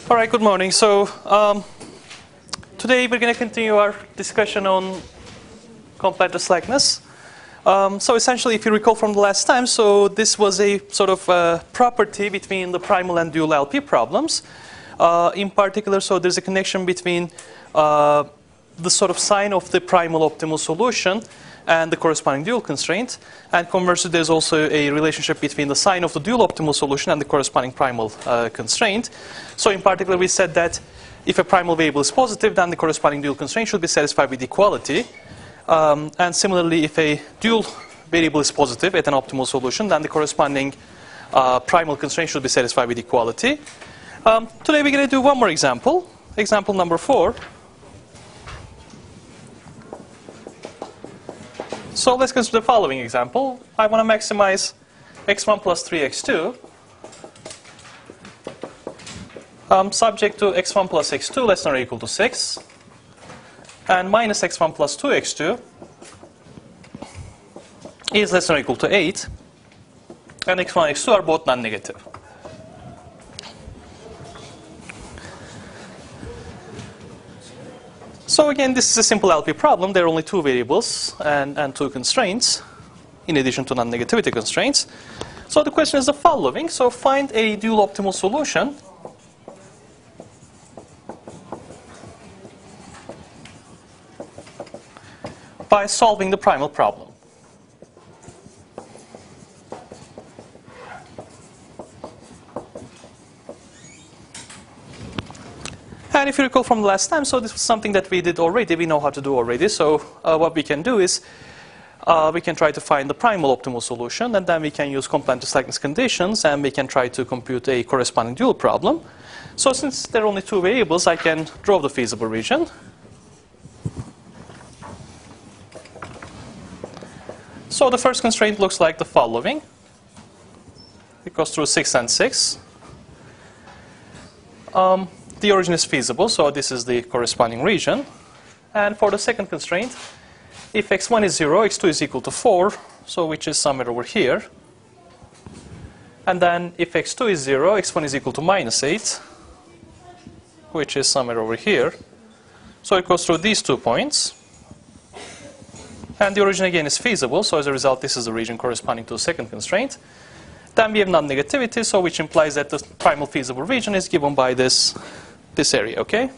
All right, good morning. So today we're going to continue our discussion on complementary slackness. So essentially, if you recall from the last time, so this was a sort of property between the primal and dual LP problems. In particular, so there's a connection between the sort of sign of the primal optimal solution and the corresponding dual constraint. And conversely, there's also a relationship between the sign of the dual optimal solution and the corresponding primal constraint. So in particular, we said that if a primal variable is positive, then the corresponding dual constraint should be satisfied with equality. And similarly, if a dual variable is positive at an optimal solution, then the corresponding primal constraint should be satisfied with equality. Today we're going to do one more example, example number 4. So let's consider the following example. I want to maximize x1 plus 3x2 subject to x1 plus x2 less than or equal to 6 and minus x1 plus 2x2 is less than or equal to 8 and x1 and x2 are both non-negative. So again, this is a simple LP problem. There are only two variables and two constraints in addition to non-negativity constraints. So the question is the following. So find a dual optimal solution by solving the primal problem. And if you recall from the last time, so this was something that we did already, we know how to do already. So what we can do is we can try to find the primal optimal solution, and then we can use complementary slackness conditions, and we can try to compute a corresponding dual problem. So since there are only two variables, I can draw the feasible region. So the first constraint looks like the following. It goes through 6 and 6. The origin is feasible, so this is the corresponding region. And for the second constraint, if x1 is 0, x2 is equal to 4, so which is somewhere over here. And then if x2 is 0, x1 is equal to minus 8, which is somewhere over here. So it goes through these 2 points. And the origin again is feasible, so as a result, this is the region corresponding to the second constraint. Then we have non-negativity, so which implies that the primal feasible region is given by this area, okay?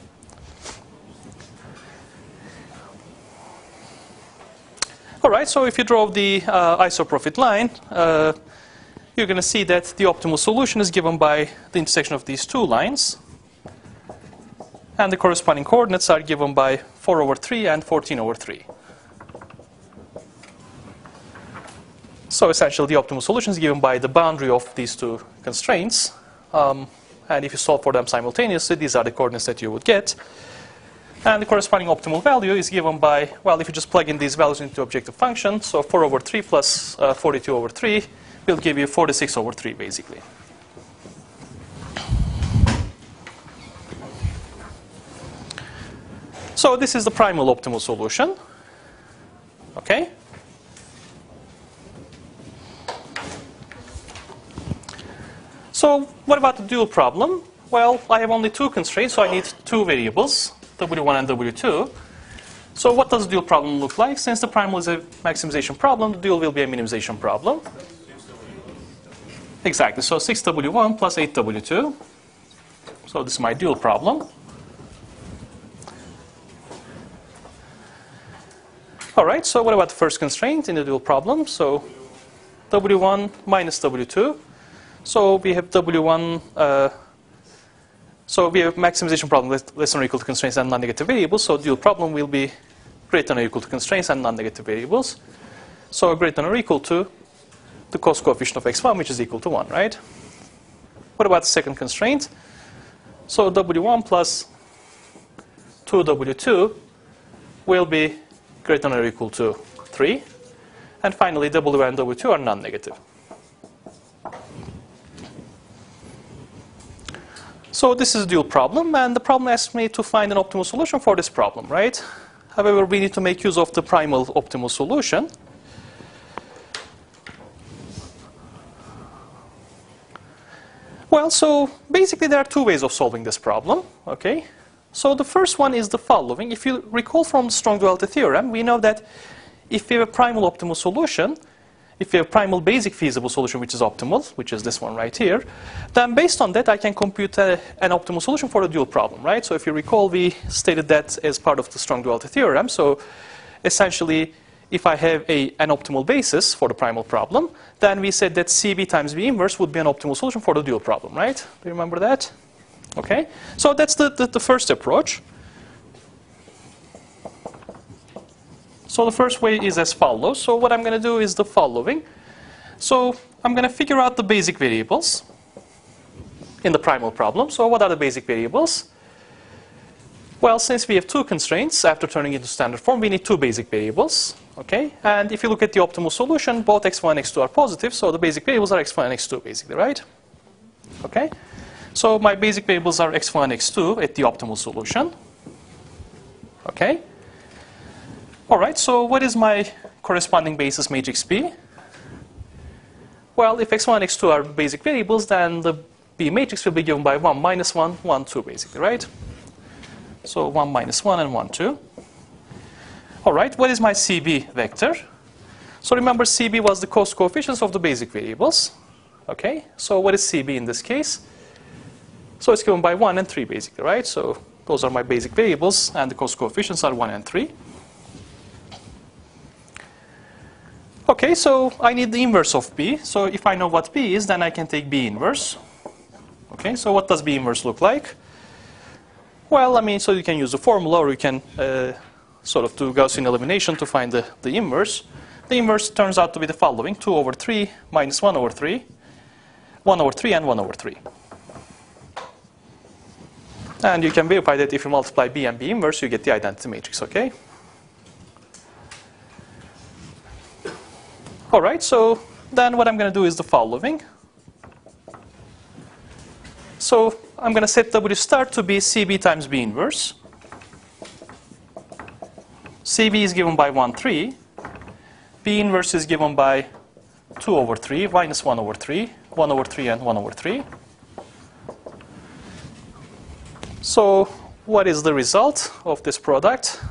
All right, so if you draw the isoprofit line, you're going to see that the optimal solution is given by the intersection of these two lines. And the corresponding coordinates are given by 4 over 3 and 14 over 3. So essentially, the optimal solution is given by the boundary of these two constraints. And if you solve for them simultaneously, these are the coordinates that you would get. And the corresponding optimal value is given by, well, if you just plug in these values into the objective function, so 4 over 3 plus 42 over 3 will give you 46 over 3, basically. So this is the primal optimal solution. Okay? So what about the dual problem? Well, I have only two constraints, so I need two variables, W1 and W2. So what does the dual problem look like? Since the primal is a maximization problem, the dual will be a minimization problem. Exactly, so 6W1 plus 8W2. So this is my dual problem. All right, so what about the first constraint in the dual problem? So W1 minus W2. So we have W1, so we have maximization problem less than or equal to constraints and non-negative variables. So dual problem will be greater than or equal to constraints and non-negative variables. So greater than or equal to the cost coefficient of x1, which is equal to 1, right? What about the second constraint? So W1 plus 2W2 will be greater than or equal to 3. And finally, W1 and W2 are non-negative. So this is a dual problem, and the problem asks me to find an optimal solution for this problem, right? However, we need to make use of the primal optimal solution. Well, so basically there are two ways of solving this problem, okay? So the first one is the following. If you recall from the strong duality theorem, we know that if we have a primal optimal solution, if we have a primal basic feasible solution which is optimal, which is this one right here, then based on that I can compute an optimal solution for the dual problem, right? So if you recall, we stated that as part of the strong duality theorem. So essentially, if I have an optimal basis for the primal problem, then we said that CB times B inverse would be an optimal solution for the dual problem, right? Do you remember that? Okay, so that's the first approach. So the first way is as follows. So what I'm going to do is the following. So I'm going to figure out the basic variables in the primal problem. So what are the basic variables? Well, since we have two constraints, after turning into standard form, we need two basic variables. Okay, and if you look at the optimal solution, both x1 and x2 are positive, so the basic variables are x1 and x2 basically, right? Okay, so my basic variables are x1 and x2 at the optimal solution. Okay. All right, so what is my corresponding basis matrix B? Well, if x1 and x2 are basic variables, then the B matrix will be given by 1, minus 1, 1, 2 basically, right? So 1, minus 1, and 1, 2. All right, what is my CB vector? So remember, CB was the cost coefficients of the basic variables. Okay, so what is CB in this case? So it's given by 1 and 3 basically, right? So those are my basic variables, and the cost coefficients are 1 and 3. Okay, so I need the inverse of B. So if I know what B is, then I can take B inverse. Okay, so what does B inverse look like? Well, I mean, so you can use the formula, or you can sort of do Gaussian elimination to find the inverse. The inverse turns out to be the following: 2 over 3 minus 1 over 3, 1 over 3, and 1 over 3. And you can verify that if you multiply B and B inverse, you get the identity matrix, okay? All right, so then what I'm going to do is the following. So I'm going to set W star to be CB times B inverse. CB is given by 1, 3. B inverse is given by 2 over 3, minus 1 over 3, 1 over 3, and 1 over 3. So what is the result of this product?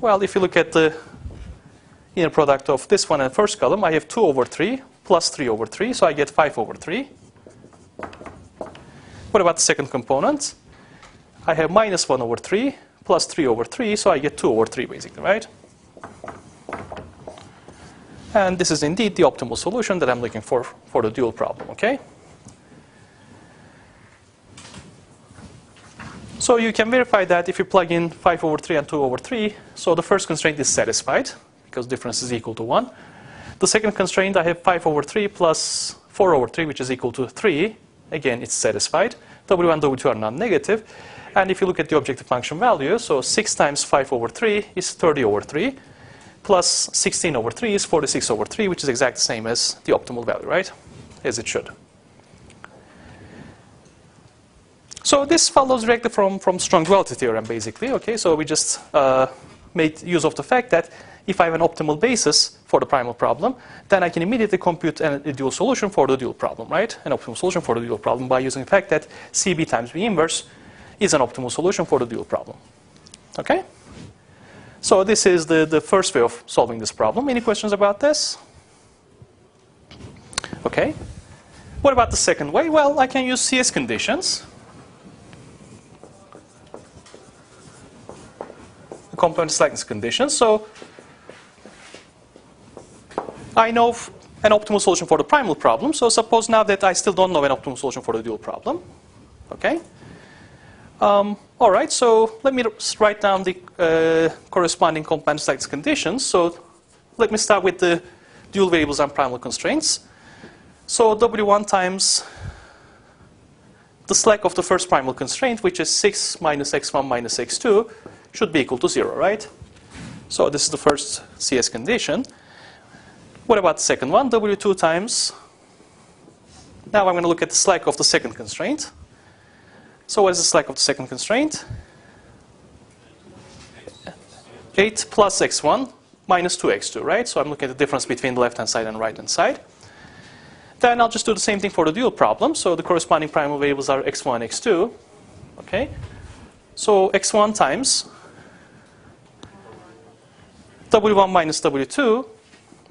Well, if you look at the inner product of this one and first column, I have 2 over 3 plus 3 over 3, so I get 5 over 3. What about the second component? I have minus 1 over 3 plus 3 over 3, so I get 2 over 3 basically, right? And this is indeed the optimal solution that I'm looking for the dual problem, okay? So you can verify that if you plug in 5 over 3 and 2 over 3, so the first constraint is satisfied because difference is equal to 1. The second constraint, I have 5 over 3 plus 4 over 3, which is equal to 3. Again, it's satisfied. W1 and W2 are non-negative. And if you look at the objective function value, so 6 times 5 over 3 is 30 over 3, plus 16 over 3 is 46 over 3, which is exactly the same as the optimal value, right? As it should. So this follows directly from strong duality theorem, basically. Okay, so we just made use of the fact that if I have an optimal basis for the primal problem, then I can immediately compute a dual solution for the dual problem, right? An optimal solution for the dual problem by using the fact that CB times B inverse is an optimal solution for the dual problem. Okay? So this is the first way of solving this problem. Any questions about this? Okay. What about the second way? Well, I can use CS conditions. The complementary slackness conditions. So I know an optimal solution for the primal problem. So suppose now that I still don't know an optimal solution for the dual problem. Okay. All right, so let me write down the corresponding complementary slackness conditions. So let me start with the dual variables and primal constraints. So W1 times the slack of the first primal constraint, which is 6 minus x1 minus x2, should be equal to 0, right? So this is the first CS condition. What about the second one? W2 times, now I'm going to look at the slack of the second constraint. So what is the slack of the second constraint? 8 plus x1 minus 2x2, right? So I'm looking at the difference between the left-hand side and right-hand side. Then I'll just do the same thing for the dual problem. So the corresponding primal variables are x1, x2. Okay. So x1 times w1 minus w2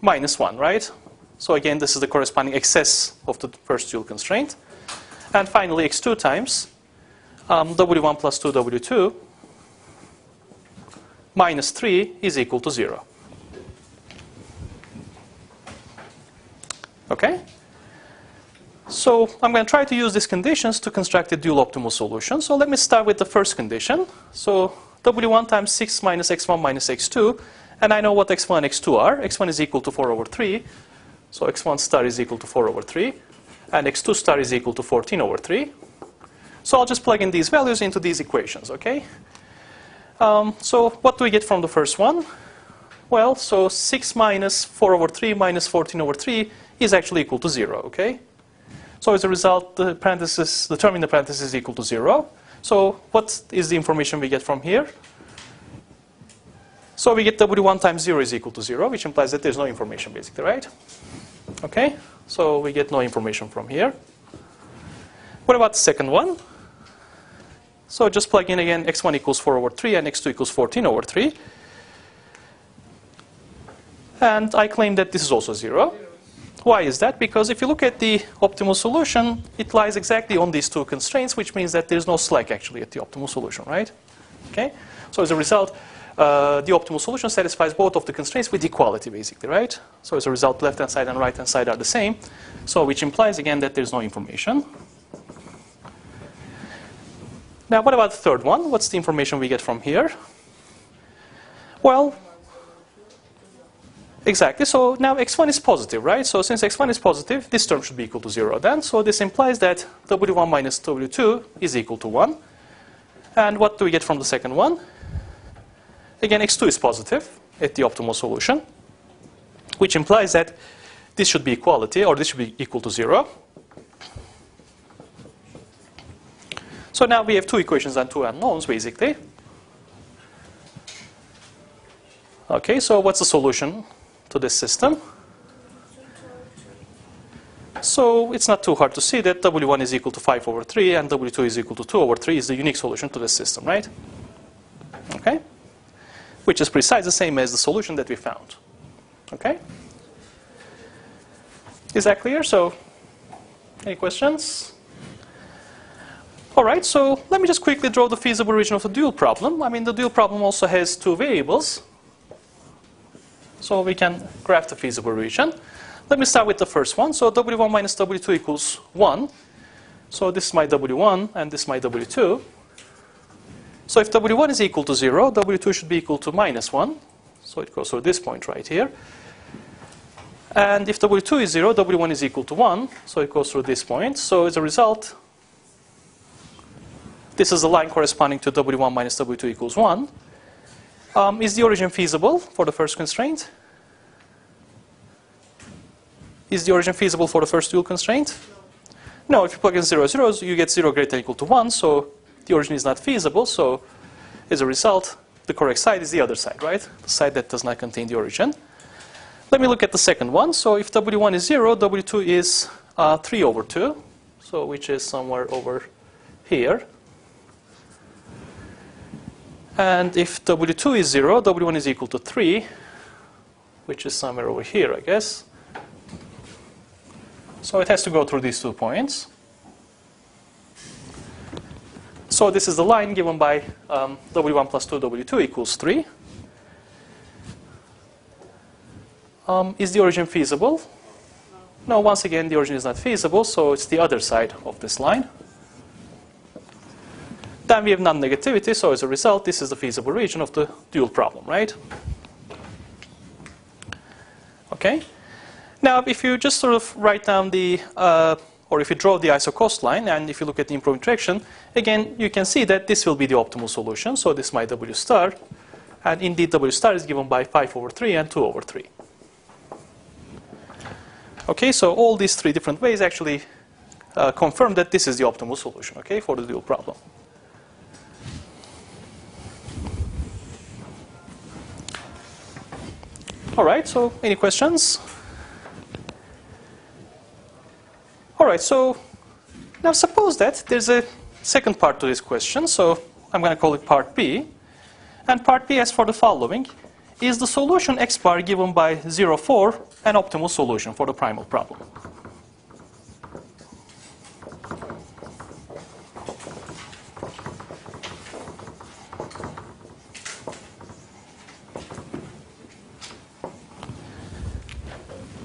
minus 1, right? So again, this is the corresponding excess of the first dual constraint. And finally, x2 times w1 plus 2w2 minus 3 is equal to 0. Okay? So I'm going to try to use these conditions to construct a dual optimal solution. So let me start with the first condition. So w1 times 6 minus x1 minus x2. And I know what x1 and x2 are. x1 is equal to 4 over 3. So x1 star is equal to 4 over 3. And x2 star is equal to 14 over 3. So I'll just plug in these values into these equations, okay? So what do we get from the first one? Well, so 6 minus 4 over 3 minus 14 over 3 is actually equal to 0, okay? So as a result, the term in the parenthesis is equal to 0. So what is the information we get from here? So we get w1 times 0 is equal to 0, which implies that there's no information, basically, right? Okay, so we get no information from here. What about the second one? So just plug in again, x1 equals 4 over 3 and x2 equals 14 over 3. And I claim that this is also 0. Why is that? Because if you look at the optimal solution, it lies exactly on these two constraints, which means that there's no slack actually at the optimal solution, right? Okay. So as a result, the optimal solution satisfies both of the constraints with equality, basically, right? So as a result, left-hand side and right-hand side are the same. So which implies, again, that there's no information. Now, what about the third one? What's the information we get from here? Well, exactly. So now x1 is positive, right? So since x1 is positive, this term should be equal to 0 then. So this implies that w1 minus w2 is equal to 1. And what do we get from the second one? Again, x2 is positive at the optimal solution, which implies that this should be equality, or this should be equal to 0. So now we have two equations and two unknowns, basically. Okay, so what's the solution to this system? So it's not too hard to see that w1 is equal to 5 over 3 and w2 is equal to 2 over 3 is the unique solution to this system, right? Okay? Which is precisely the same as the solution that we found. Okay? Is that clear? So, any questions? All right, so let me just quickly draw the feasible region of the dual problem. I mean, the dual problem also has two variables. So we can graph the feasible region. Let me start with the first one. So w1 minus w2 equals 1. So this is my w1 and this is my w2. So if w1 is equal to 0, w2 should be equal to minus 1. So it goes through this point right here. And if w2 is 0, w1 is equal to 1. So it goes through this point. So as a result, this is the line corresponding to w1 minus w2 equals 1. Is the origin feasible for the first constraint? Is the origin feasible for the first dual constraint? No, if you plug in 0, 0, you get 0 greater than or equal to 1. So the origin is not feasible. So as a result, the correct side is the other side, right? The side that does not contain the origin. Let me look at the second one. So if w1 is 0, w2 is 3 over 2, so which is somewhere over here. And if w2 is 0, w1 is equal to 3, which is somewhere over here, I guess. So it has to go through these 2 points. So this is the line given by w1 plus 2 w2 equals 3. Is the origin feasible? No, once again, the origin is not feasible, so it's the other side of this line. Then we have non-negativity, so as a result, this is the feasible region of the dual problem, right? Okay. Now, if you just sort of write down the, or if you draw the isocost line, and if you look at the improving direction, again, you can see that this will be the optimal solution. So this is my W star, and indeed W star is given by 5 over 3 and 2 over 3. Okay, so all these 3 different ways actually confirm that this is the optimal solution, okay, for the dual problem. All right, so any questions? All right, so now suppose that there's a second part to this question. So I'm going to call it part B. And part B asks for the following. Is the solution x bar given by 0, 4 an optimal solution for the primal problem?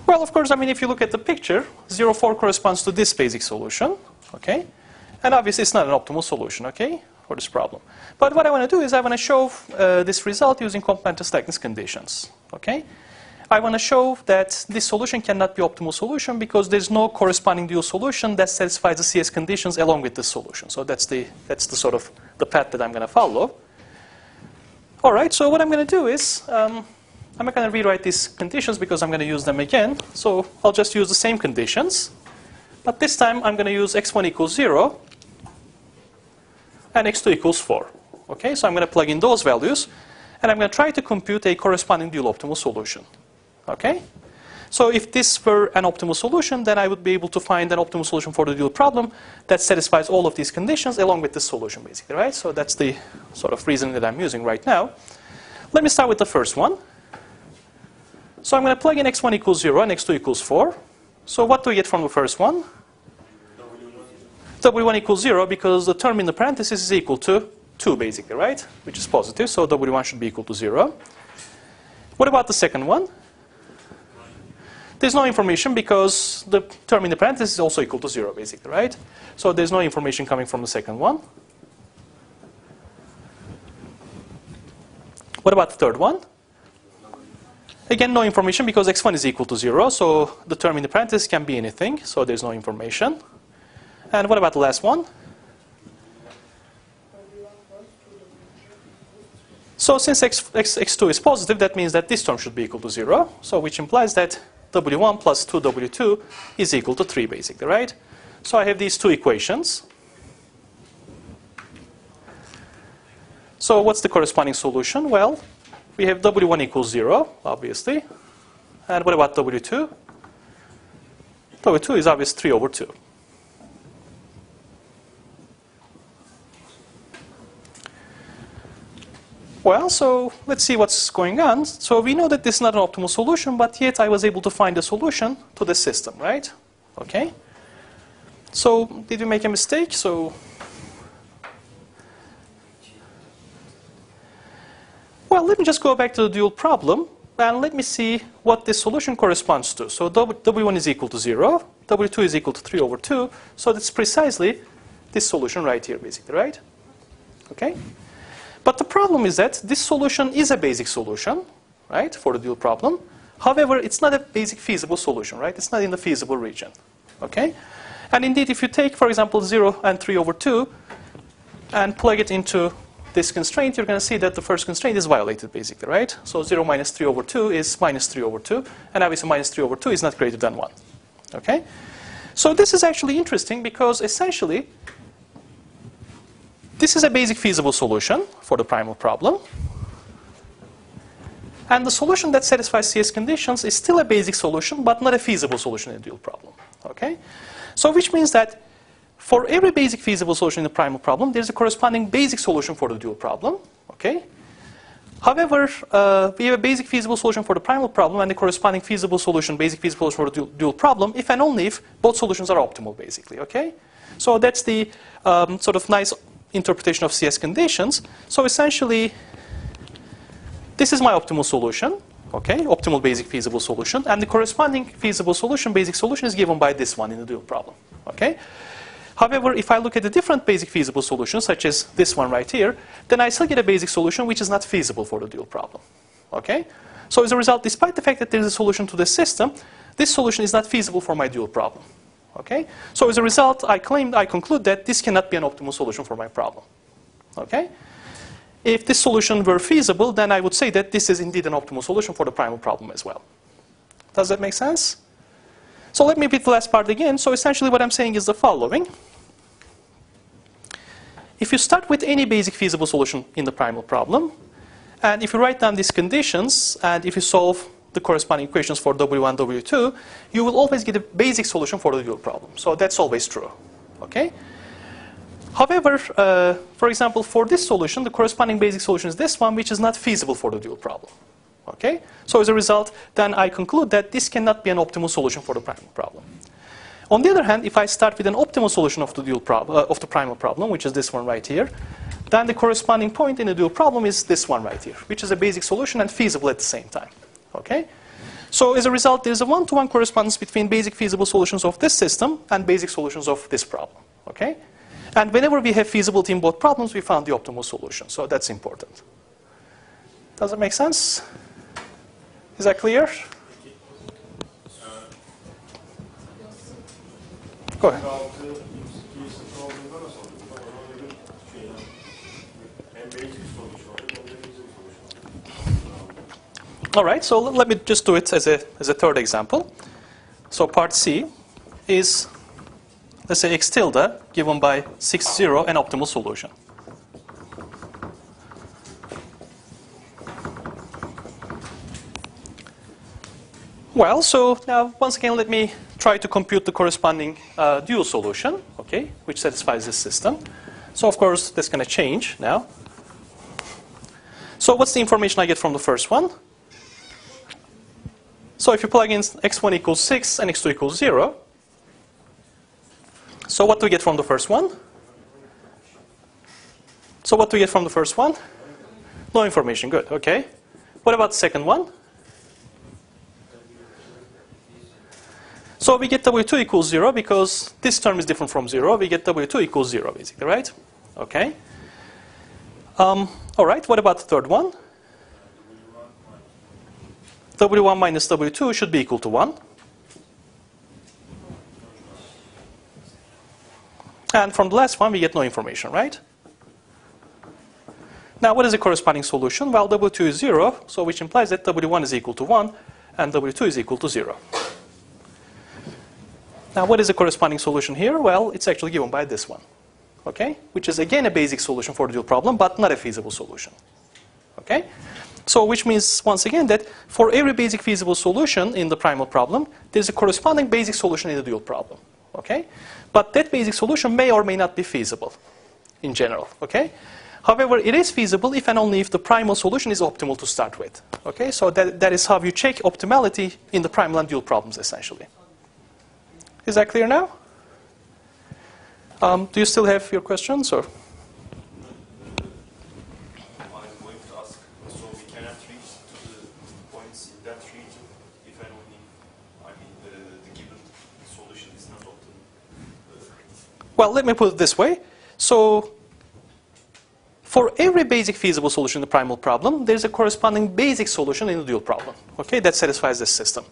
Well, of course, I mean, if you look at the picture, 0, 4 corresponds to this basic solution, okay? And obviously, it's not an optimal solution, okay, for this problem. But what I want to do is I want to show this result using complementary slackness conditions, okay? I want to show that this solution cannot be optimal solution because there's no corresponding dual solution that satisfies the CS conditions along with this solution. So that's the sort of the path that I'm going to follow. All right, so what I'm going to do is I'm not going to rewrite these conditions because I'm going to use them again. So I'll just use the same conditions. But this time I'm going to use x1 equals 0 and x2 equals 4. Okay, so I'm going to plug in those values. And I'm going to try to compute a corresponding dual optimal solution. Okay? So if this were an optimal solution, then I would be able to find an optimal solution for the dual problem that satisfies all of these conditions along with this solution, basically, right? So that's the sort of reasoning that I'm using right now. Let me start with the first one. So I'm going to plug in x1 equals 0 and x2 equals 4. So what do we get from the first one? W1 equals 0 because the term in the parentheses is equal to 2, basically, right? Which is positive, so W1 should be equal to 0. What about the second one? There's no information because the term in the parentheses is also equal to 0, basically, right? So there's no information coming from the second one. What about the third one? Again, no information because x1 is equal to 0, so the term in the parentheses can be anything, so there's no information. And what about the last one? So since x2 is positive, that means that this term should be equal to 0, so which implies that W1 plus 2W2 is equal to 3, basically, right? So I have these two equations. So what's the corresponding solution? Well, we have W1 equals 0, obviously. And what about W2? W2 is obviously 3 over 2. Well, so let's see what's going on. So we know that this is not an optimal solution, but yet I was able to find a solution to this system, right? Okay. So did we make a mistake? Well, let me just go back to the dual problem, and let me see what this solution corresponds to. So W1 is equal to 0, W2 is equal to 3 over 2, so that's precisely this solution right here, basically, right? Okay? But the problem is that this solution is a basic solution, right, for the dual problem. However, it's not a basic feasible solution, right? It's not in the feasible region, okay? And indeed, if you take, for example, 0 and 3 over 2 and plug it into this constraint, you're going to see that the first constraint is violated, basically, right? So 0 minus 3 over 2 is minus 3 over 2, and obviously minus 3 over 2 is not greater than 1, okay? So this is actually interesting because essentially, this is a basic feasible solution for the primal problem. And the solution that satisfies CS conditions is still a basic solution, but not a feasible solution in the dual problem, okay? So which means that for every basic feasible solution in the primal problem, there's a corresponding basic solution for the dual problem, okay? However, we have a basic feasible solution for the primal problem and the corresponding feasible solution, basic feasible solution for the dual problem, if and only if both solutions are optimal, basically, okay? So that's the sort of nice interpretation of CS conditions. So essentially, this is my optimal solution, okay? Optimal basic feasible solution, and the corresponding feasible solution, basic solution, is given by this one in the dual problem, okay? However, if I look at a different basic feasible solution, such as this one right here, then I still get a basic solution which is not feasible for the dual problem, okay? So as a result, despite the fact that there is a solution to this system, this solution is not feasible for my dual problem, okay? So as a result, I conclude that this cannot be an optimal solution for my problem, okay? If this solution were feasible, then I would say that this is indeed an optimal solution for the primal problem as well. Does that make sense? So let me repeat the last part again. So essentially what I'm saying is the following. If you start with any basic feasible solution in the primal problem, and if you write down these conditions, and if you solve the corresponding equations for W1, W2, you will always get a basic solution for the dual problem. So that's always true. Okay? However, for example, for this solution, the corresponding basic solution is this one, which is not feasible for the dual problem. Okay? So as a result, then I conclude that this cannot be an optimal solution for the primal problem. On the other hand, if I start with an optimal solution of the dual of the primal problem, which is this one right here, then the corresponding point in the dual problem is this one right here, which is a basic solution and feasible at the same time. Okay? So as a result, there's a one-to-one correspondence between basic feasible solutions of this system and basic solutions of this problem. Okay? And whenever we have feasibility in both problems, we found the optimal solution. So that's important. Does it make sense? Is that clear? Go ahead. All right, so let me just do it as a third example. So part C is, let's say, x tilde given by 6, 0, an optimal solution. Well, so now once again, let me try to compute the corresponding dual solution, okay, which satisfies this system. So of course, that's going to change now. So what's the information I get from the first one? So if you plug in x1 equals 6 and x2 equals 0, so what do we get from the first one? So what do we get from the first one? No information, good, okay. What about the second one? So we get W2 equals 0 because this term is different from 0. We get W2 equals 0, basically, right? Okay. All right, what about the third one? W1 minus W2 should be equal to 1. And from the last one, we get no information, right? Now, what is the corresponding solution? Well, W2 is 0, so which implies that W1 is equal to 1, and W2 is equal to 0. Now, what is the corresponding solution here? Well, it's actually given by this one, okay? Which is, again, a basic solution for the dual problem, but not a feasible solution, okay? So which means, once again, that for every basic feasible solution in the primal problem, there's a corresponding basic solution in the dual problem, okay? But that basic solution may or may not be feasible in general, okay? However, it is feasible if and only if the primal solution is optimal to start with, okay? So that is how you check optimality in the primal and dual problems, essentially. Is that clear now? Do you still have your questions, or? Well, let me put it this way. So, for every basic feasible solution in the primal problem, there's a corresponding basic solution in the dual problem, okay, that satisfies this system.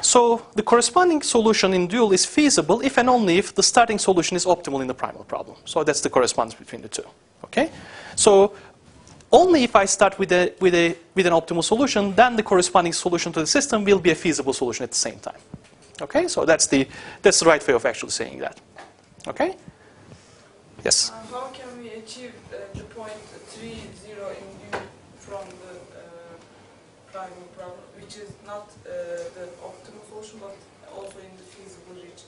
So, the corresponding solution in dual is feasible if and only if the starting solution is optimal in the primal problem. So, that's the correspondence between the two, okay? So, only if I start with an optimal solution, then the corresponding solution to the system will be a feasible solution at the same time. Okay, so that's the right way of actually saying that. Okay? Yes? How can we achieve the point 3, 0 in U from the primal problem, which is not the optimal solution, but also in the feasible region?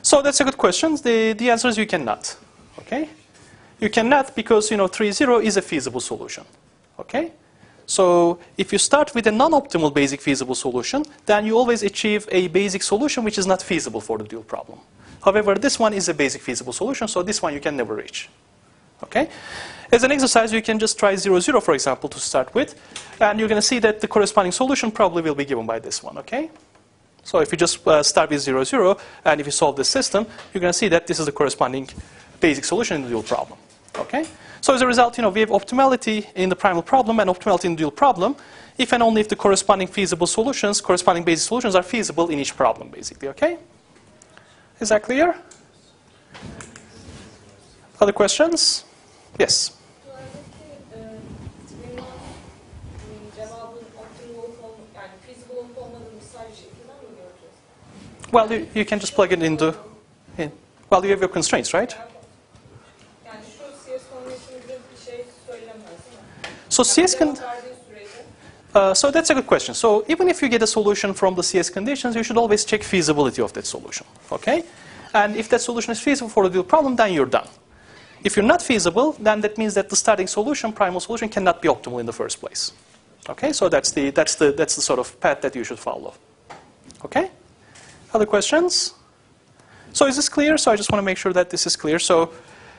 So that's a good question. The answer is you cannot. Okay? You cannot because, 3, 0 is a feasible solution. Okay? So if you start with a non-optimal basic feasible solution, then you always achieve a basic solution which is not feasible for the dual problem. However, this one is a basic feasible solution, so this one you can never reach. Okay? As an exercise, you can just try 0, 0, for example, to start with, and you're going to see that the corresponding solution probably will be given by this one. Okay? So if you just start with 0, 0, and if you solve this system, you're going to see that this is the corresponding basic solution in the dual problem. Okay? So as a result, we have optimality in the primal problem and optimality in the dual problem, if and only if the corresponding feasible solutions, corresponding basic solutions are feasible in each problem, basically. Okay? Is that clear? Other questions? Yes. Well, you can just plug it into. Well, you have your constraints, right? So CS can. So that's a good question. So even if you get a solution from the CS conditions, you should always check feasibility of that solution. Okay? And if that solution is feasible for the dual problem, then you're done. If you're not feasible, then that means that the starting solution, primal solution, cannot be optimal in the first place. Okay? So that's the sort of path that you should follow. Okay? Other questions? So is this clear? So I just want to make sure that this is clear. So,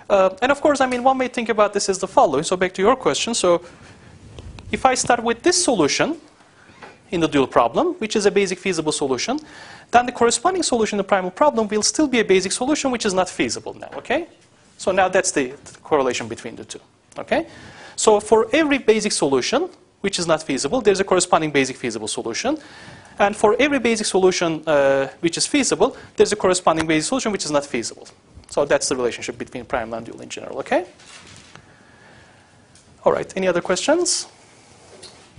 and of course, I mean, one may think about this as the following. So back to your question. So if I start with this solution in the dual problem, which is a basic feasible solution, then the corresponding solution in the primal problem will still be a basic solution, which is not feasible now. Okay? So now that's the correlation between the two. Okay? So for every basic solution, which is not feasible, there's a corresponding basic feasible solution. And for every basic solution which is feasible, there's a corresponding basic solution which is not feasible. So that's the relationship between primal and dual in general, okay? All right, any other questions?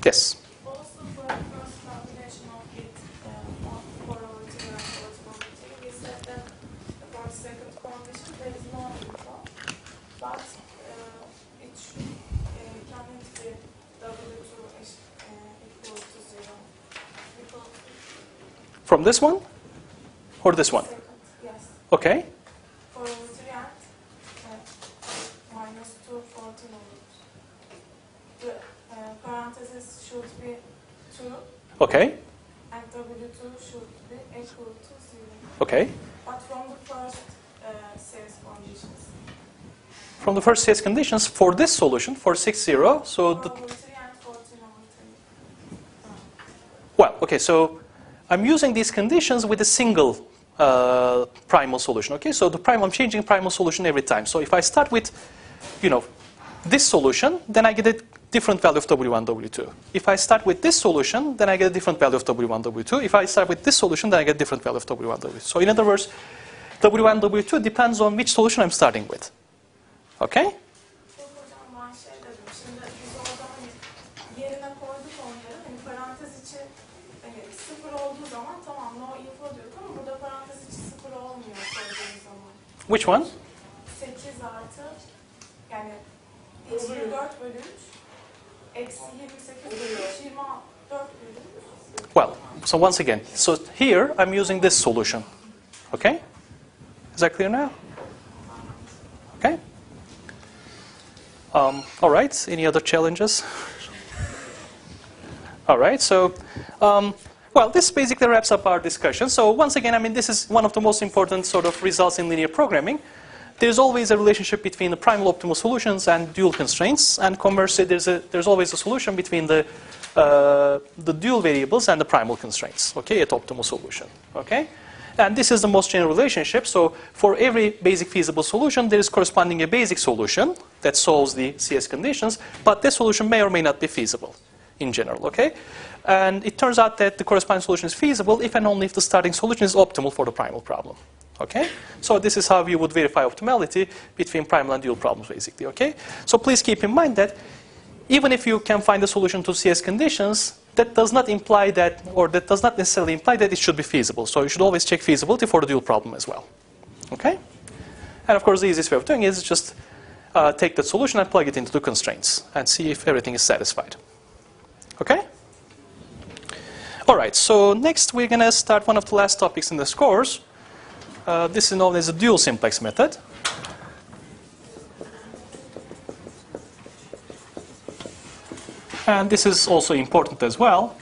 Yes? Also, for the first combination of it for our probability, we said that for the second condition there is no info, but it should cannot be W2 equal to 0. Because From this one? Or this one? second, yes. Okay. For 3 and minus 2 14 over. The parentheses should be 2. Okay. And W2 should be equal to 0. Okay. But from the first CS conditions. From the first CS conditions, for this solution, for 6, 0, so the... Over 3 and 14 over 3. Well, okay, so I'm using these conditions with a single primal solution, okay? So the primal, I'm changing primal solution every time. So if I start with, this solution, then I get a different value of W1, W2. If I start with this solution, then I get a different value of W1, W2. If I start with this solution, then I get a different value of W1, W2. So in other words, W1, W2 depends on which solution I'm starting with. Okay? Yok hocam ben şey dedim. Şimdi biz orada hani yerine koyduk onları. Hani parantez içi hani 0 olduğu zaman tamam no info diyorduk ama burada parantez içi 0 olmuyor koyduğumuz zaman. Which one? 8 artı yani 24 bölü 3 eksi 28 bölü 3 24 bölü 3. Well, so once again, so here I'm using this solution. Okay? Is that clear now? Okay? All right, any other challenges? All right, so, well, this basically wraps up our discussion. So once again, I mean, this is one of the most important sort of results in linear programming. There's always a relationship between the primal optimal solutions and dual constraints, and conversely, there's always a solution between the dual variables and the primal constraints, okay, at optimal solution, okay? And this is the most general relationship. So for every basic feasible solution, there is corresponding a basic solution that solves the CS conditions, but this solution may or may not be feasible in general, okay? And it turns out that the corresponding solution is feasible if and only if the starting solution is optimal for the primal problem, okay? So this is how you would verify optimality between primal and dual problems, basically, okay? So please keep in mind that even if you can find a solution to CS conditions, that does not imply that, or that does not necessarily imply that it should be feasible. So you should always check feasibility for the dual problem as well. Okay? And of course, the easiest way of doing it is just take that solution and plug it into the constraints and see if everything is satisfied. Okay? All right, so next we're going to start one of the last topics in this course. This is known as the dual simplex method. And this is also important as well.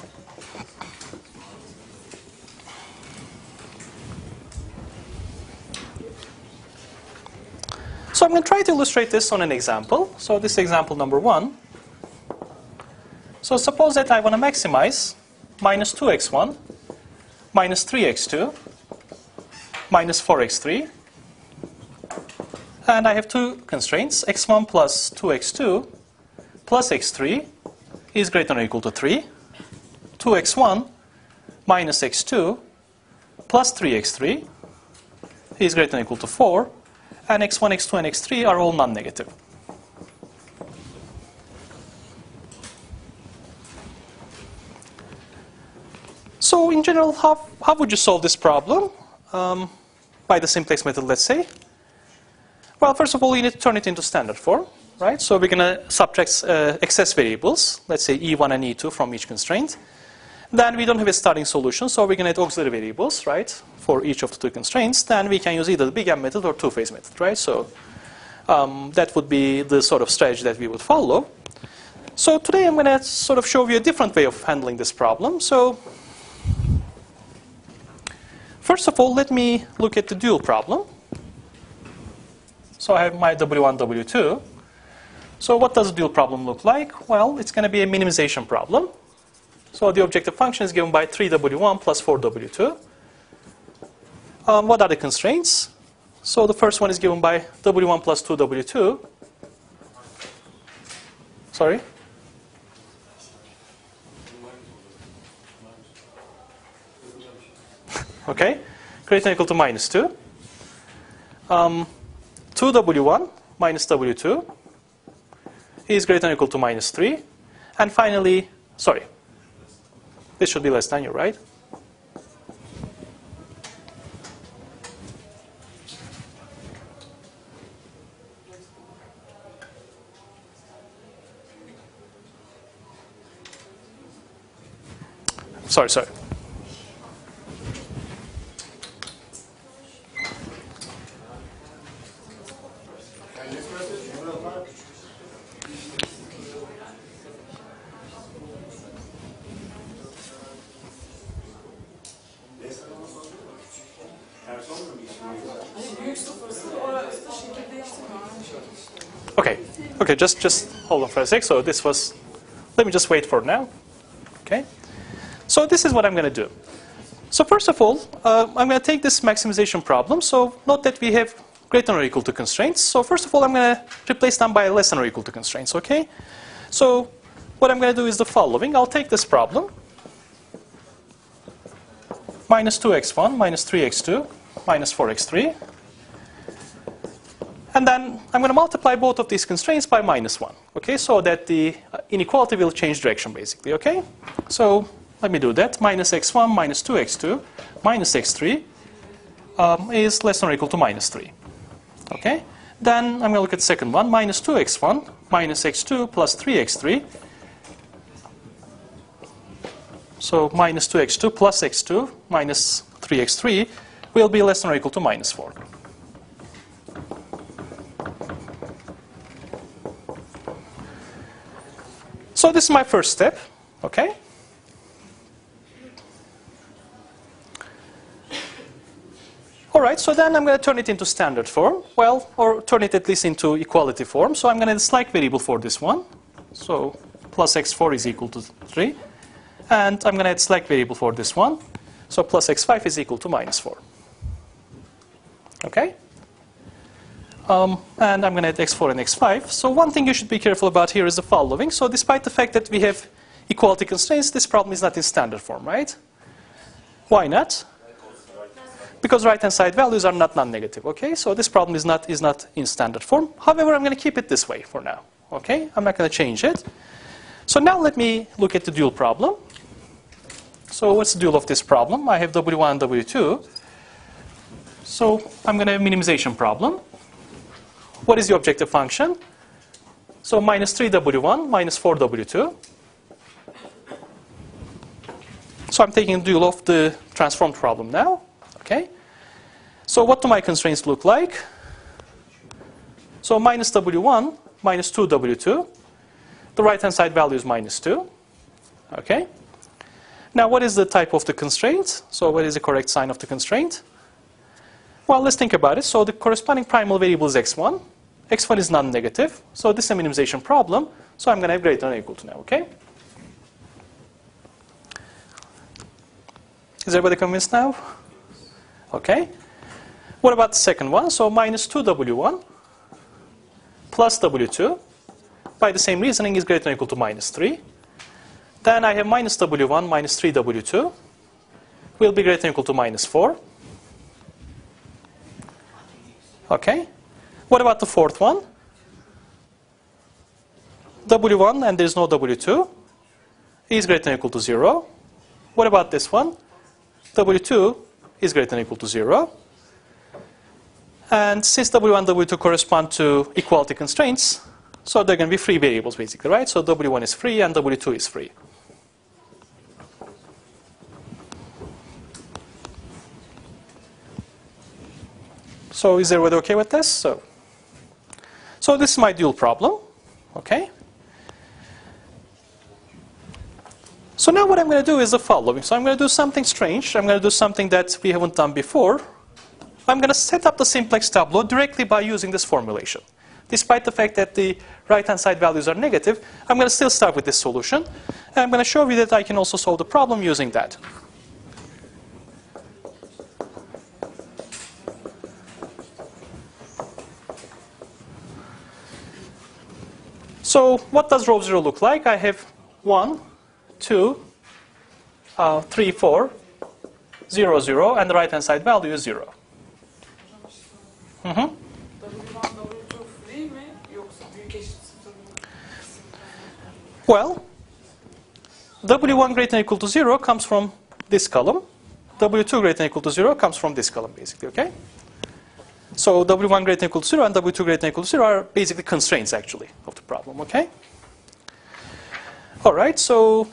So I'm going to try to illustrate this on an example. So this is example number 1. So suppose that I want to maximize minus 2x1, minus 3x2, minus 4x3. And I have two constraints, x1 plus 2x2 plus x3 is greater than or equal to 3. 2x1 minus x2 plus 3x3 is greater than or equal to 4. And x1, x2, and x3 are all non-negative. So in general, how would you solve this problem? By the simplex method, let's say. Well, first of all, you need to turn it into standard form. right? So we're going to subtract excess variables, let's say E1 and E2 from each constraint. Then we don't have a starting solution, so we're going to add auxiliary variables, right, for each of the two constraints. Then we can use either the big M method or two-phase method, right? So that would be the sort of strategy that we would follow. So today I'm going to sort of show you a different way of handling this problem. So first of all, let me look at the dual problem. So I have my W1, W2. So what does a dual problem look like? Well, it's going to be a minimization problem. So the objective function is given by 3W1 plus 4W2. What are the constraints? So the first one is given by W1 plus 2W2. Sorry? Okay, greater than or equal to minus 2. 2W1 minus W2 is greater than or equal to minus 3. And finally, sorry, this should be less than, you're right. Sorry. Okay, just hold on for a sec. So this was, let me just wait for now. Okay. So this is what I'm going to do. So first of all, I'm going to take this maximization problem. So note that we have greater than or equal to constraints. So first of all, I'm going to replace them by less than or equal to constraints. Okay. So what I'm going to do is the following. I'll take this problem. Minus 2x1, minus 3x2, minus 4x3. And then I'm going to multiply both of these constraints by minus 1. Okay, so that the inequality will change direction, basically. Okay, so let me do that. Minus x1 minus 2x2 minus x3 is less than or equal to minus 3. Okay, then I'm going to look at the second one. Minus 2x1 minus x2 plus 3x3. So minus 2x2 plus x2 minus 3x3 will be less than or equal to minus 4. So this is my first step, okay? All right, so then I'm going to turn it into standard form, well, or turn it at least into equality form. So I'm going to add a slack variable for this one. So plus x4 is equal to 3. And I'm going to add slack variable for this one. So plus x5 is equal to minus 4. Okay? And I'm going to add x4 and x5. So one thing you should be careful about here is the following. So despite the fact that we have equality constraints, this problem is not in standard form, right? Why not? Because right-hand side values are not non-negative, okay? So this problem is not in standard form. However, I'm going to keep it this way for now, okay? I'm not going to change it. So now let me look at the dual problem. So what's the dual of this problem? I have W1 and W2. So I'm going to have a minimization problem. What is the objective function? So minus 3W1 minus 4W2. So I'm taking the dual of the transformed problem now. Okay. So what do my constraints look like? So minus W1 minus 2W2. The right-hand side value is minus 2. Okay. Now what is the type of the constraint? So what is the correct sign of the constraint? Well, let's think about it. So the corresponding primal variable is x1. x1 is non-negative. So this is a minimization problem. So I'm going to have greater than or equal to now. Okay. Is everybody convinced now? Okay. What about the second one? So minus 2W1 plus W2 by the same reasoning is greater than or equal to minus 3. Then I have minus W1 minus 3W2 will be greater than or equal to minus 4. Okay. What about the fourth one? W1 and there is no W2 is greater than or equal to 0. What about this one? W2 is greater than or equal to 0. And since W1 and W2 correspond to equality constraints, So they're going to be free variables, basically, right? So W1 is free and W2 is free. So is everybody okay with this? So this is my dual problem, okay? So now what I'm going to do is the following. So I'm going to do something strange. I'm going to do something that we haven't done before. I'm going to set up the simplex tableau directly by using this formulation. Despite the fact that the right-hand side values are negative, I'm going to still start with this solution. And I'm going to show you that I can also solve the problem using that. So what does rho 0 look like? I have 1, 2, 3, 4, 0, 0, and the right-hand side value is 0. W1, W2 free mi yoksa büyük eşit sıfır mı? Well, W1 greater than or equal to 0 comes from this column. W2 greater than or equal to 0 comes from this column, basically, okay? So W1 greater than or equal to 0 and W2 greater than or equal to 0 are basically constraints, actually, of the problem, okay? All right, so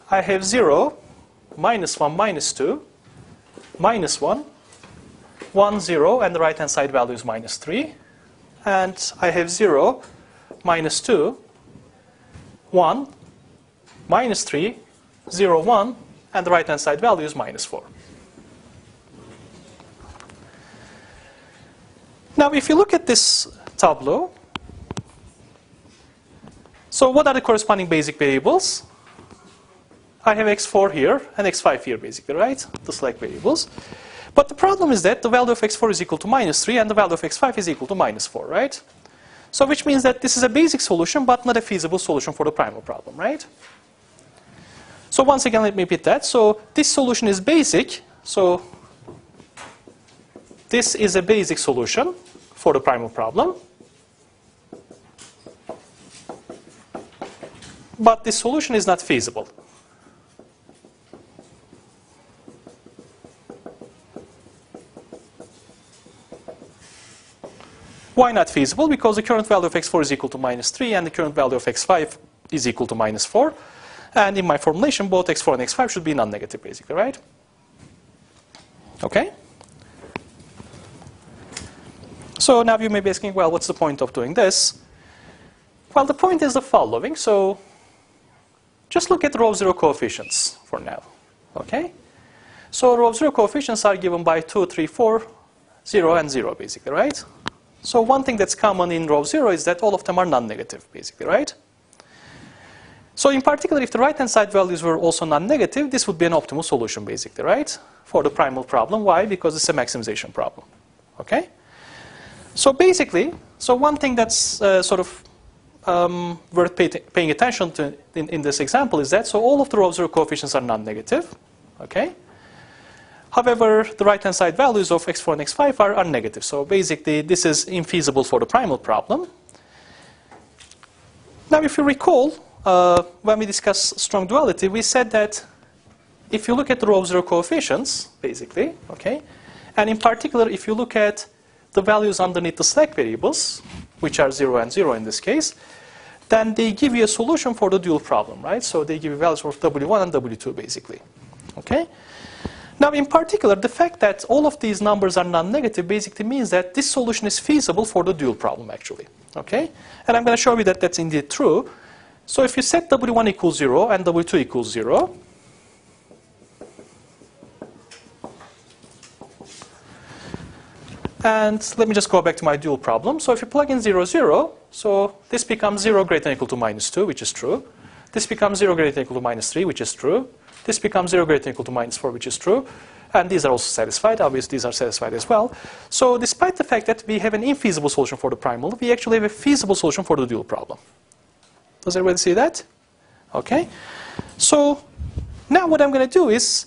I have 0, minus 1, minus 2, minus 1, 1, 0, and the right-hand side value is minus 3. And I have 0, minus 2, 1, minus 3, 0, 1, and the right-hand side value is minus 4. Now, if you look at this tableau, so what are the corresponding basic variables? I have x4 here and x5 here, basically, right? The slack variables. But the problem is that the value of x4 is equal to minus 3 and the value of x5 is equal to minus 4, right? So which means that this is a basic solution but not a feasible solution for the primal problem, right? So once again, let me repeat that. So this solution is basic. So this is a basic solution for the primal problem. But this solution is not feasible. Why not feasible? Because the current value of x4 is equal to minus 3 and the current value of x5 is equal to minus 4. And in my formulation, both x4 and x5 should be non-negative, basically, right? Okay? So now you may be asking, well, what's the point of doing this? Well, the point is the following. So just look at rho 0 coefficients for now. Okay? So rho 0 coefficients are given by 2, 3, 4, 0, and 0, basically, right? So one thing that's common in rho 0 is that all of them are non-negative, basically, right? So in particular, if the right-hand side values were also non-negative, this would be an optimal solution, basically, right? For the primal problem. Why? Because it's a maximization problem. Okay? So basically, so one thing that's worth paying attention to in this example is that, so all of the rho 0 coefficients are non-negative. Okay? However, the right-hand side values of x4 and x5 are negative. So basically, this is infeasible for the primal problem. Now, if you recall, when we discussed strong duality, we said that if you look at the rho 0 coefficients, basically, okay, and in particular, if you look at the values underneath the slack variables, which are 0 and 0 in this case, then they give you a solution for the dual problem, right? So they give you values for W1 and W2, basically. Okay? Now, in particular, the fact that all of these numbers are non-negative basically means that this solution is feasible for the dual problem, actually. Okay? And I'm going to show you that that's indeed true. So if you set W1 equals 0 and W2 equals 0, and let me just go back to my dual problem. So if you plug in 0, 0, so this becomes 0 greater than or equal to minus 2, which is true. This becomes 0 greater than or equal to minus 3, which is true. This becomes 0 greater than or equal to minus 4, which is true. And these are also satisfied. Obviously, these are satisfied as well. So despite the fact that we have an infeasible solution for the primal, we actually have a feasible solution for the dual problem. Does everybody see that? Okay. So now what I'm going to do is,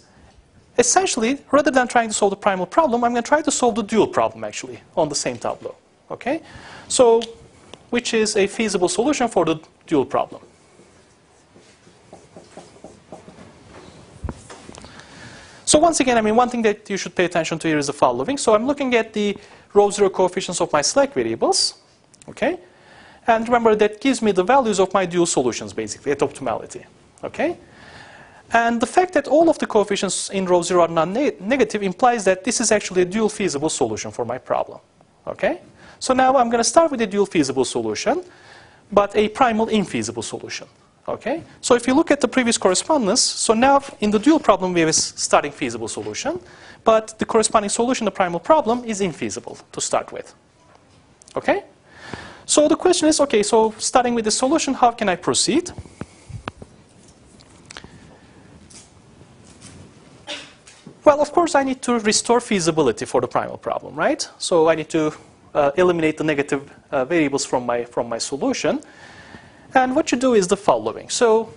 essentially, rather than trying to solve the primal problem, I'm going to try to solve the dual problem, actually, on the same tableau. Okay? So, which is a feasible solution for the dual problem. So once again, I mean, one thing that you should pay attention to here is the following. So I'm looking at the rho 0 coefficients of my slack variables. Okay? And remember, that gives me the values of my dual solutions, basically, at optimality. Okay? And the fact that all of the coefficients in row 0 are non-negative implies that this is actually a dual feasible solution for my problem. Okay? So now I'm going to start with a dual feasible solution, but a primal infeasible solution. Okay? So if you look at the previous correspondence, so now in the dual problem we have a starting feasible solution, but the corresponding solution, the primal problem, is infeasible to start with. Okay? So the question is, okay, so starting with the solution, how can I proceed? Well, of course, I need to restore feasibility for the primal problem, right? So I need to eliminate the negative variables from my solution. And what you do is the following. So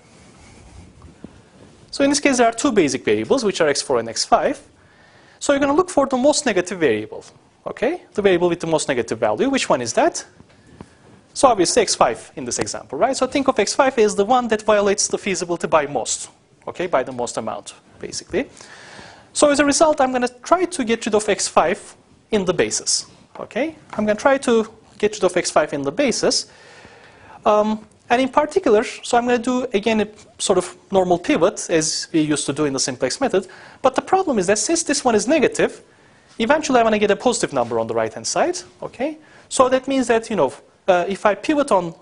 in this case, there are two basic variables, which are x4 and x5. So you're going to look for the most negative variable, okay? The variable with the most negative value. Which one is that? So obviously x5 in this example, right? So think of x5 as the one that violates the feasibility by most, okay? By the most amount, basically. So as a result, I'm going to try to get rid of x5 in the basis, okay? I'm going to try to get rid of x5 in the basis. And in particular, so I'm going to do, again, a sort of normal pivot, as we used to do in the simplex method. But the problem is that since this one is negative, eventually I want to get a positive number on the right-hand side, okay? So that means that, you know, if I pivot on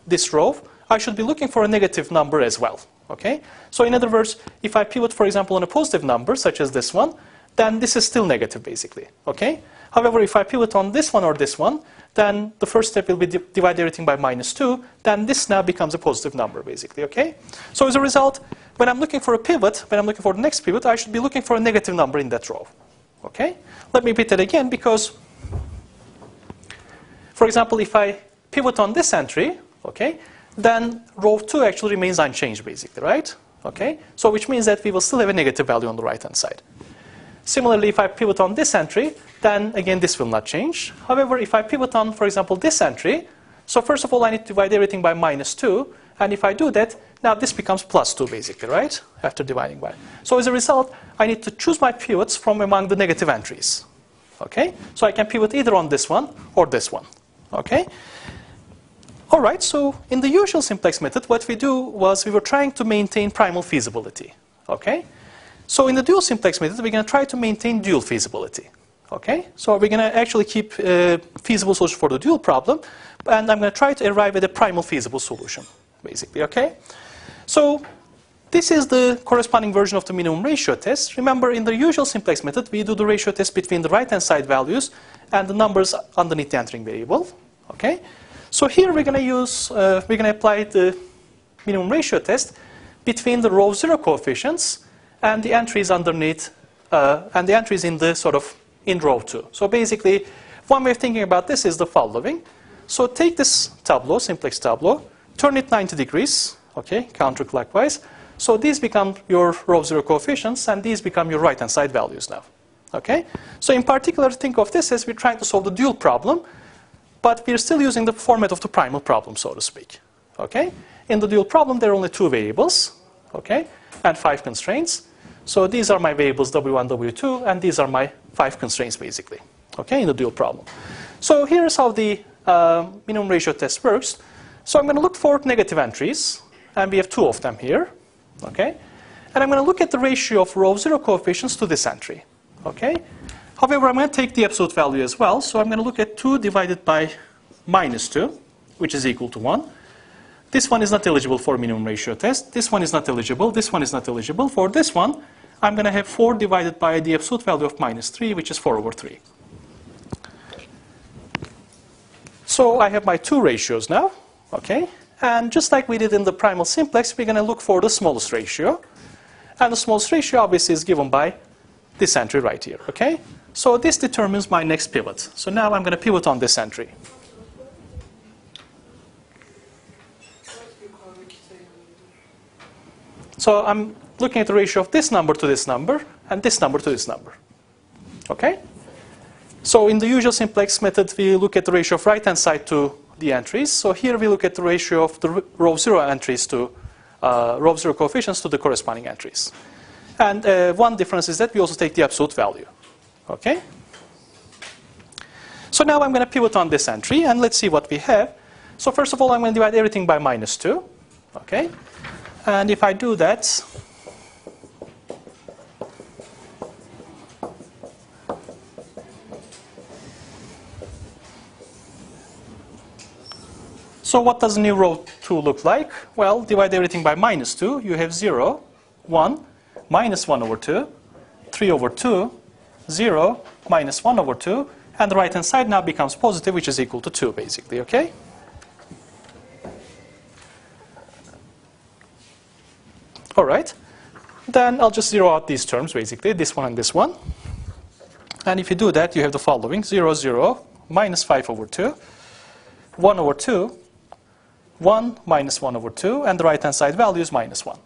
this row, I should be looking for a negative number as well, okay? So in other words, if I pivot, for example, on a positive number, such as this one, then this is still negative, basically, okay? However, if I pivot on this one or this one, then the first step will be divide everything by -2. Then this now becomes a positive number, basically, okay? So as a result, when I'm looking for a pivot, when I'm looking for the next pivot, I should be looking for a negative number in that row, okay? Let me repeat that again, because, for example, if I pivot on this entry, okay, then row 2 actually remains unchanged, basically, right? Okay? So which means that we will still have a negative value on the right-hand side. Similarly, if I pivot on this entry, then again this will not change. However, if I pivot on, for example, this entry, so first of all I need to divide everything by -2, and if I do that, now this becomes +2 basically, right? After dividing by. So as a result, I need to choose my pivots from among the negative entries. Okay? So I can pivot either on this one or this one. Okay? All right, so in the usual simplex method, what we do was we were trying to maintain primal feasibility. Okay? So in the dual simplex method, we're going to try to maintain dual feasibility. Okay? So we're going to actually keep feasible solution for the dual problem, and I'm going to try to arrive at a primal feasible solution, basically. Okay? So this is the corresponding version of the minimum ratio test. Remember, in the usual simplex method, we do the ratio test between the right-hand side values and the numbers underneath the entering variable. Okay? So here we're going to use, we're going to apply the minimum ratio test between the row 0 coefficients and the entries underneath, and the entries in the sort of in row 2. So basically, one way of thinking about this is the following. So take this tableau, simplex tableau, turn it 90 degrees, okay, counterclockwise. So these become your row 0 coefficients, and these become your right-hand side values now. Okay? So in particular, think of this as we're trying to solve the dual problem, but we're still using the format of the primal problem, so to speak. Okay? In the dual problem, there are only 2 variables, okay, and 5 constraints. So these are my variables W1, W2, and these are my 5 constraints, basically, okay, in the dual problem. So here's how the minimum ratio test works. So I'm going to look for negative entries, and we have 2 of them here, okay? And I'm going to look at the ratio of row 0 coefficients to this entry, okay? However, I'm going to take the absolute value as well, so I'm going to look at 2 divided by -2, which is equal to 1. This one is not eligible for minimum ratio test. This one is not eligible. This one is not eligible. For this one, I'm going to have 4 divided by the absolute value of -3, which is 4/3. So I have my 2 ratios now, okay? And just like we did in the primal simplex, we're going to look for the smallest ratio. And the smallest ratio obviously is given by this entry right here, okay? So this determines my next pivot. So now I'm going to pivot on this entry. So I'm looking at the ratio of this number to this number, and this number to this number. Okay? So in the usual simplex method, we look at the ratio of right-hand side to the entries. So here we look at the ratio of the row 0 entries to row 0 coefficients to the corresponding entries. And one difference is that we also take the absolute value. Okay? So now I'm going to pivot on this entry, and let's see what we have. So first of all, I'm going to divide everything by -2. Okay? And if I do that, so what does new row 2 look like? Well, divide everything by -2. You have 0, 1, -1 over 2, 3 over 2, 0, -1 over 2, and the right-hand side now becomes positive, which is equal to 2, basically, okay? All right. Then I'll just zero out these terms, basically, this one and this one. And if you do that, you have the following: 0, 0, -5 over 2, 1 over 2, 1, -1 over 2, and the right-hand side value is -1.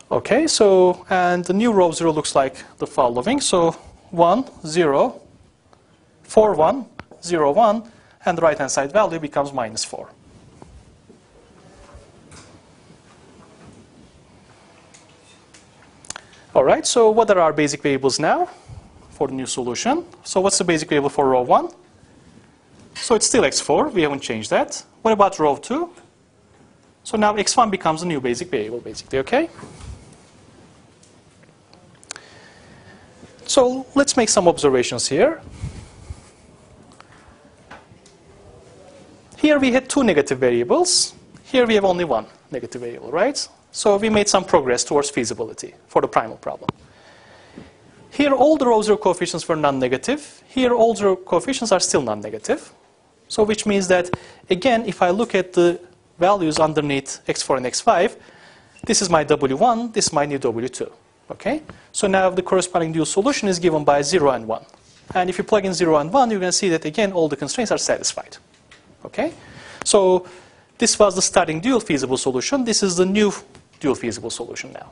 Okay, so, and the new row 0 looks like the following. So 1, 0, 4, 1, 0, 1, and the right-hand side value becomes -4. All right, so what are our basic variables now for the new solution? So what's the basic variable for row 1? So it's still x4, we haven't changed that. What about row 2? So now x1 becomes a new basic variable, basically, okay? So let's make some observations here. Here we had 2 negative variables. Here we have only 1 negative variable, right? So we made some progress towards feasibility for the primal problem. Here all the row 0 coefficients were non-negative. Here all 0 coefficients are still non-negative. So which means that, again, if I look at the values underneath x4 and x5, this is my W1, this is my new W2. Okay? So now the corresponding dual solution is given by 0 and 1. And if you plug in 0 and 1, you're going to see that, again, all the constraints are satisfied. Okay? So this was the starting dual feasible solution. This is the new dual feasible solution now.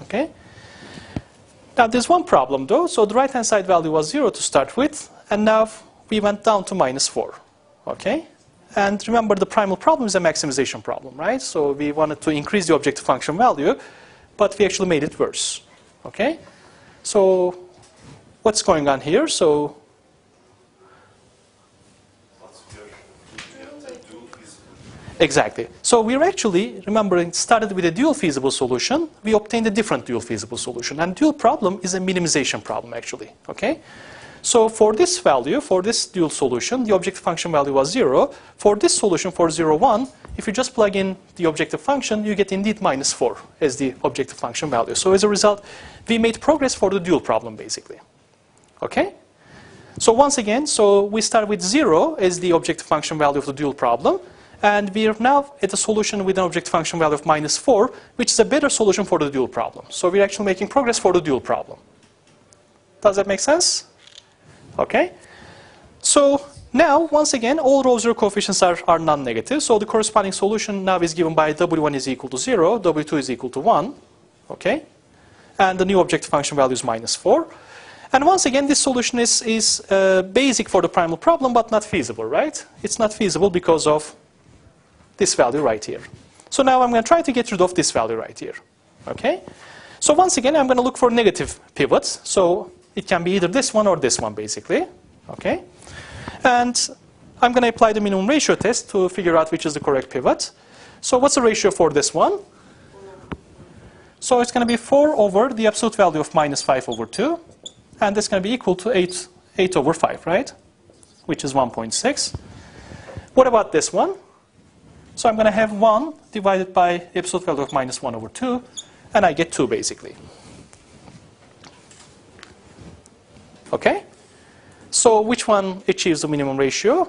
Okay? Now there's one problem though. So the right-hand side value was 0 to start with, and now we went down to -4. Okay? And remember, the primal problem is a maximization problem, right? So we wanted to increase the objective function value, but we actually made it worse. Okay? So what's going on here? So exactly. So we're actually, remembering, started with a dual feasible solution. We obtained a different dual feasible solution. And dual problem is a minimization problem, actually. Okay? So for this value, for this dual solution, the objective function value was 0. For this solution, for 0, 1, if you just plug in the objective function, you get indeed -4 as the objective function value. So as a result, we made progress for the dual problem, basically. Okay? So once again, so we start with 0 as the objective function value of the dual problem. And we are now at a solution with an objective function value of -4, which is a better solution for the dual problem. So we're actually making progress for the dual problem. Does that make sense? Okay. So now, once again, all row 0 coefficients are non-negative. So the corresponding solution now is given by W1 is equal to 0, W2 is equal to 1. Okay. And the new objective function value is -4. And once again, this solution is basic for the primal problem, but not feasible, right? It's not feasible because of this value right here. So now I'm going to try to get rid of this value right here. Okay? So once again, I'm going to look for negative pivots. So it can be either this one or this one, basically. Okay? And I'm going to apply the minimum ratio test to figure out which is the correct pivot. So what's the ratio for this one? So it's going to be 4 over the absolute value of -5 over 2. And that's going to be equal to 8 over 5, right? Which is 1.6. What about this one? So I'm going to have 1 divided by the absolute value of -1 over 2, and I get 2, basically. Okay? So which one achieves the minimum ratio?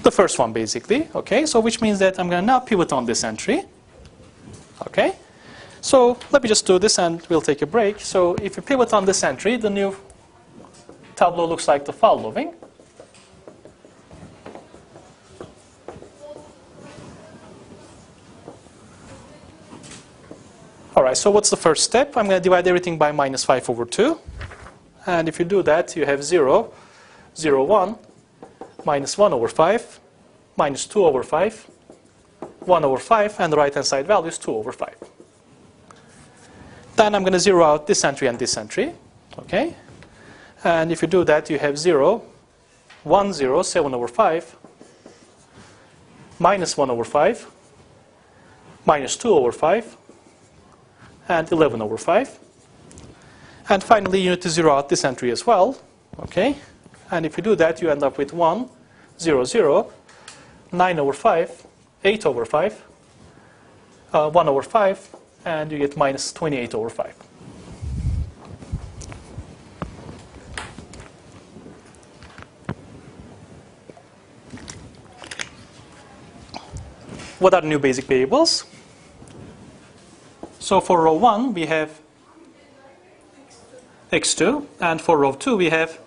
The first one, basically. Okay? So which means that I'm going to now pivot on this entry. Okay? So let me just do this, and we'll take a break. So if you pivot on this entry, the new tableau looks like the following. All right, so what's the first step? I'm going to divide everything by -5 over 2. And if you do that, you have 0, 0, 1, -1 over 5, -2 over 5, 1 over 5, and the right-hand side value is 2 over 5. Then I'm going to zero out this entry and this entry. Okay? And if you do that, you have 0, 1, 0, 7 over 5, minus 1 over 5, minus 2 over 5, and 11 over 5. And finally, you need to zero out this entry as well. Okay? And if you do that, you end up with 1, 0, 0, 9 over 5, 8 over 5, 1 over 5, and you get minus 28 over 5. What are the new basic variables? So for row 1, we have x2, and for row 2, we have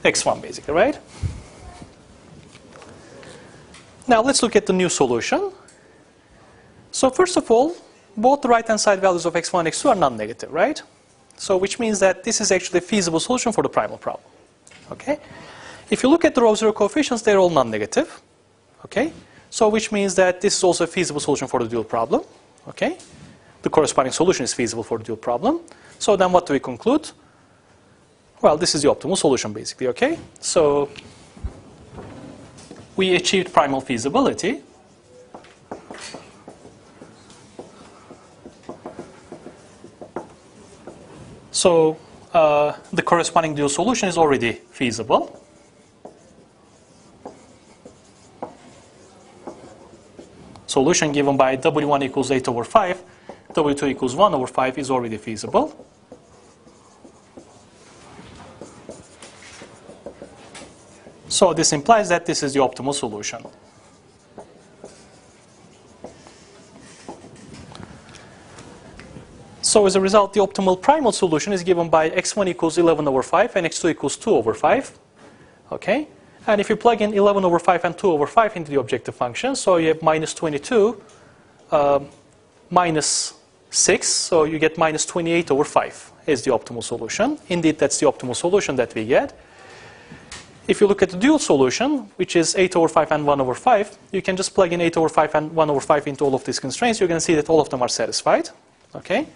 x1, basically, right? Now let's look at the new solution. So first of all, both the right-hand side values of x1 and x2 are non-negative, right? So which means that this is actually a feasible solution for the primal problem. Okay? If you look at the row 0 coefficients, they're all non-negative. Okay? So which means that this is also a feasible solution for the dual problem. Okay? The corresponding solution is feasible for the dual problem. So then what do we conclude? Well, this is the optimal solution, basically. Okay? So we achieved primal feasibility. So the corresponding dual solution is already feasible. Solution given by W1 equals 8 over 5, W2 equals 1 over 5 is already feasible. So this implies that this is the optimal solution. So as a result, the optimal primal solution is given by x1 equals 11 over 5 and x2 equals 2 over 5. Okay? And if you plug in 11 over 5 and 2 over 5 into the objective function, so you have minus 22, minus 6, so you get minus 28 over 5 is the optimal solution. Indeed, that's the optimal solution that we get. If you look at the dual solution, which is 8 over 5 and 1 over 5, you can just plug in 8 over 5 and 1 over 5 into all of these constraints. You're going to see that all of them are satisfied. Okay?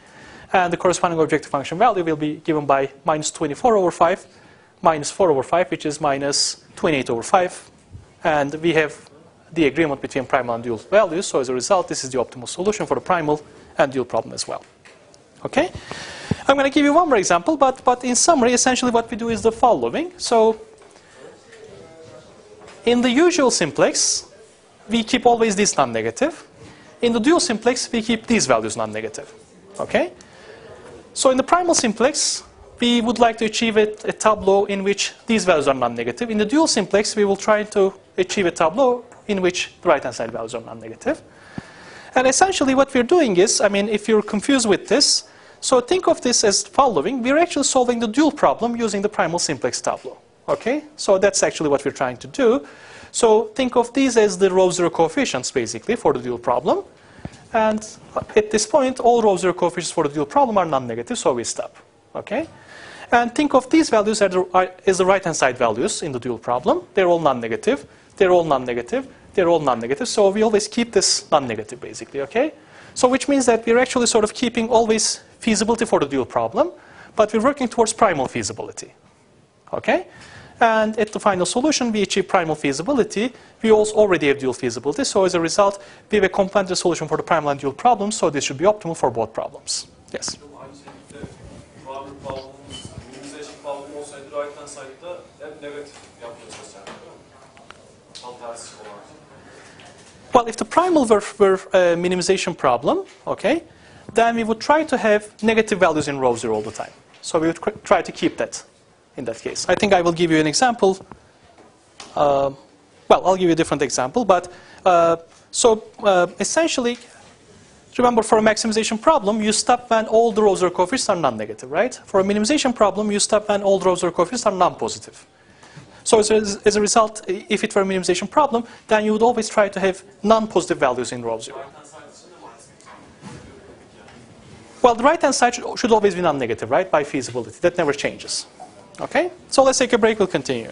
And the corresponding objective function value will be given by minus 24 over 5, minus 4 over 5, which is minus 28 over 5. And we have the agreement between primal and dual values. So as a result, this is the optimal solution for the primal and dual problem as well. Okay? I'm going to give you one more example, but in summary, essentially what we do is the following. So in the usual simplex, we keep always this non-negative. In the dual simplex, we keep these values non-negative. Okay? So in the primal simplex, we would like to achieve a tableau in which these values are non-negative. In the dual simplex, we will try to achieve a tableau in which the right-hand side values are non-negative. And essentially what we're doing is, I mean, if you're confused with this, so think of this as following. We're actually solving the dual problem using the primal simplex tableau. Okay? So that's actually what we're trying to do. So think of these as the row 0 coefficients, basically, for the dual problem. And at this point, all row 0 coefficients for the dual problem are non-negative, so we stop. Okay? And think of these values as the right-hand side values in the dual problem. They're all non-negative. They're all non-negative. They're all non-negative. So we always keep this non-negative, basically. Okay? So which means that we're actually sort of keeping always feasibility for the dual problem, but we're working towards primal feasibility. Okay? And at the final solution, we achieve primal feasibility. We also already have dual feasibility. So as a result, we have a complementary solution for the primal and dual problems. So this should be optimal for both problems. Yes? Well, if the primal were a minimization problem, okay, then we would try to have negative values in row 0 all the time. So we would try to keep that in that case. I think I will give you an example. Well, I'll give you a different example. But essentially, remember, for a maximization problem, you stop when all the row 0 coefficients are non-negative, right? For a minimization problem, you stop when all the row 0 coefficients are non-positive. So as a result, if it were a minimization problem, then you would always try to have non-positive values in row 0. Well, the right-hand side should always be non-negative, right, by feasibility. That never changes. Okay? So let's take a break. We'll continue.